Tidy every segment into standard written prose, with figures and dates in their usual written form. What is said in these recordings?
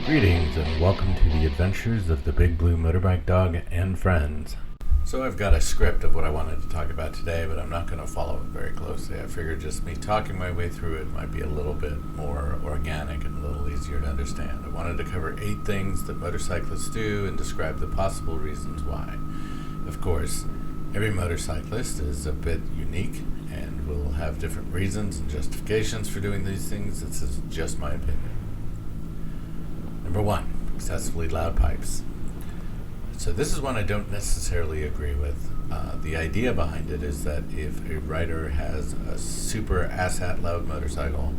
Greetings and welcome to the adventures of the Big Blue Motorbike Dog and friends. So I've got a script of what I wanted to talk about today, but I'm not going to follow it very closely. I figured just me talking my way through it might be a little bit more organic and a little easier to understand. I wanted to cover 8 things that motorcyclists do and describe the possible reasons why. Of course, every motorcyclist is a bit unique and will have different reasons and justifications for doing these things. This is just my opinion. Number 1, excessively loud pipes. So this is one I don't necessarily agree with. The idea behind it is that if a rider has a super asshat loud motorcycle,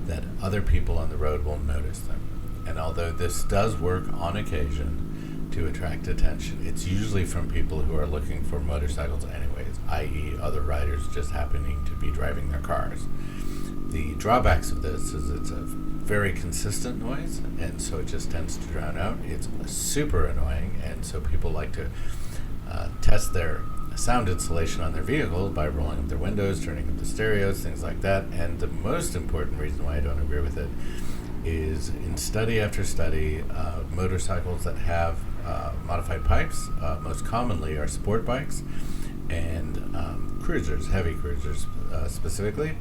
that other people on the road will notice them. And although this does work on occasion to attract attention, it's usually from people who are looking for motorcycles anyways, i.e. other riders just happening to be driving their cars. The drawbacks of this is it's a very consistent noise, and so it just tends to drown out. It's super annoying, and so people like to test their sound insulation on their vehicle by rolling up their windows, turning up the stereos, things like that. And the most important reason why I don't agree with it is in study after study, motorcycles that have modified pipes, most commonly are sport bikes and cruisers, heavy cruisers specifically.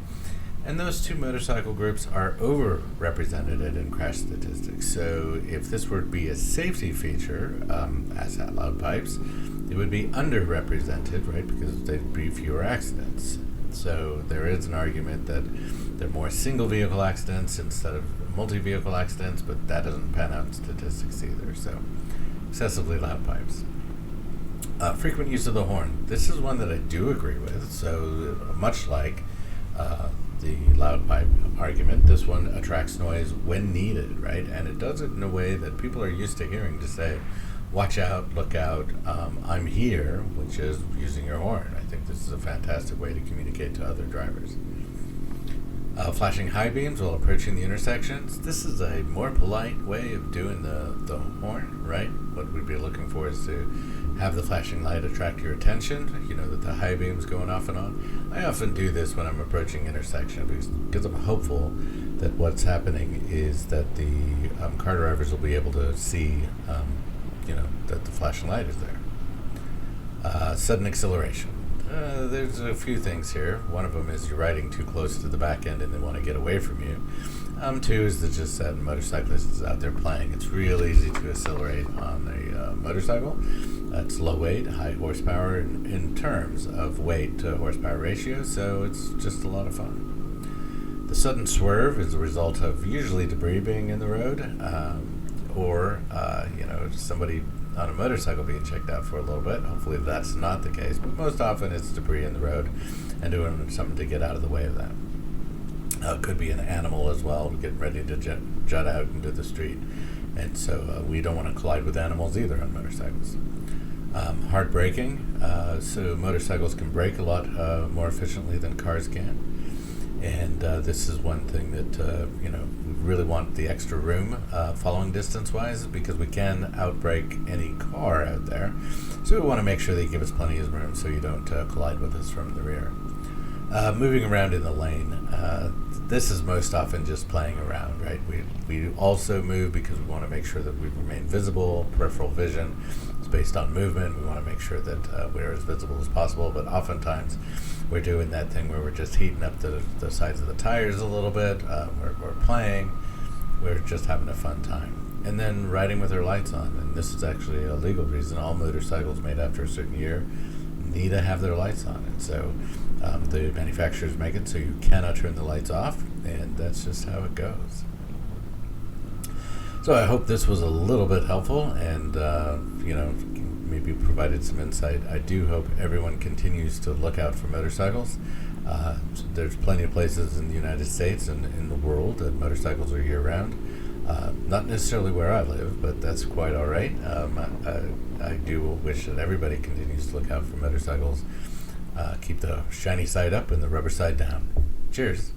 And those two motorcycle groups are overrepresented in crash statistics. So if this were to be a safety feature, as at loud pipes, it would be underrepresented, right? Because there'd be fewer accidents. So there is an argument that there are more single vehicle accidents instead of multi-vehicle accidents, but that doesn't pan out in statistics either. So excessively loud pipes. Frequent use of the horn. This is one that I do agree with. So much like the loud pipe argument, this one attracts noise when needed, right? And it does it in a way that people are used to hearing, to say, watch out, look out, I'm here, which is using your horn. I think this is a fantastic way to communicate to other drivers. Flashing high beams while approaching the intersections. This is a more polite way of doing the horn, right? What we'd be looking for is to have the flashing light attract your attention, you know, that the high beam's going off and on. I often do this when I'm approaching intersection because I'm hopeful that what's happening is that the car drivers will be able to see, that the flashing light is there. Sudden acceleration. There's a few things here. One of them is you're riding too close to the back end and they want to get away from you. 2 is that just that motorcyclists out there playing. It's real easy to accelerate on a motorcycle. It's low weight, high horsepower in terms of weight to horsepower ratio, so it's just a lot of fun. The sudden swerve is a result of usually debris being in the road, or somebody on a motorcycle being checked out for a little bit. Hopefully that's not the case, but most often it's debris in the road and doing something to get out of the way of that. Could be an animal as well, getting ready to jut out into the street, and so we don't want to collide with animals either on motorcycles. Hard braking, so motorcycles can brake a lot more efficiently than cars can. And this is one thing that, we really want the extra room following distance-wise, because we can outbrake any car out there. So we want to make sure they give us plenty of room so you don't collide with us from the rear. Moving around in the lane. This is most often just playing around, right? We also move because we want to make sure that we remain visible. Peripheral vision is based on movement. We want to make sure that we're as visible as possible, but oftentimes we're doing that thing where we're just heating up the sides of the tires a little bit. We're playing. We're just having a fun time. And then riding with our lights on. And this is actually a legal reason. All motorcycles made after a certain year need to have their lights on. And so the manufacturers make it so you cannot turn the lights off. And that's just how it goes. So I hope this was a little bit helpful and, maybe provided some insight. I do hope everyone continues to look out for motorcycles. There's plenty of places in the United States and in the world that motorcycles are year-round. Not necessarily where I live, but that's quite all right. I do wish that everybody continues to look out for motorcycles. Keep the shiny side up and the rubber side down. Cheers.